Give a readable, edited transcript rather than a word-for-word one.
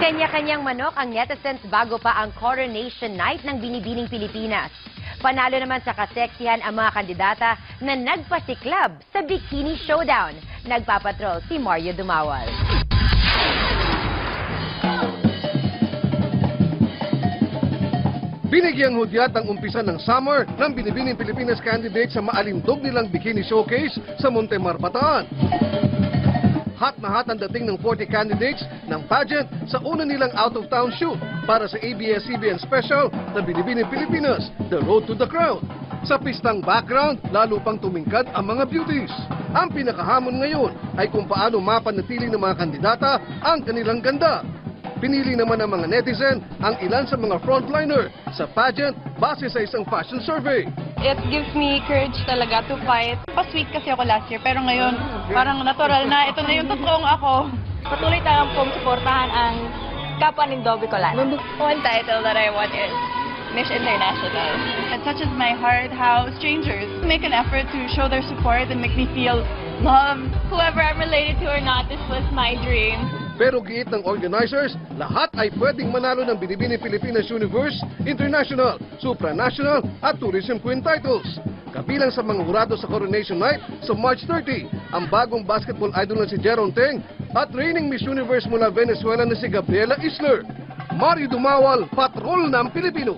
Kanya-kanyang manok ang netizens bago pa ang Coronation Night ng Binibining Pilipinas. Panalo naman sa kaseksihan ang mga kandidata na nagpasiklab sa Bikini Showdown. Nagpapatrol si Mario Dumawal. Binigyang hudyat ang umpisa ng summer ng Binibining Pilipinas candidates sa maalindog nilang bikini showcase sa Montemar, Bataan. Hot na hot ang dating ng 40 candidates ng pageant sa una nilang out-of-town shoot para sa ABS-CBN special na Binibining Pilipinas, The Road to the Crown. Sa pistang background, lalo pang tumingkad ang mga beauties. Ang pinakahamon ngayon ay kung paano mapanatili ng mga kandidata ang kanilang ganda. Pinili naman ng mga netizen ang ilan sa mga frontliner sa pageant base sa isang fashion survey. It gives me courage talaga to fight. Pa-sweet kasi ako last year, pero ngayon parang natural na. Ito na yung totoong ako. Patuloy tayong pong suportahan ang kapwa ng Dobby Colano. One title that I want is Miss International. It touches my heart how strangers make an effort to show their support and make me feel loved. Whoever I'm related to or not, this was my dream. Pero giit ng organizers, lahat ay pwedeng manalo ng Binibining Pilipinas Universe, International, Supranational at Tourism Queen titles. Kabilang sa mga hurado sa Coronation Night sa March 30, ang bagong basketball idol na si Jeron Teng at reigning Miss Universe mula Venezuela na si Gabriela Isler. Mario Dumawal, Patrol ng Pilipino.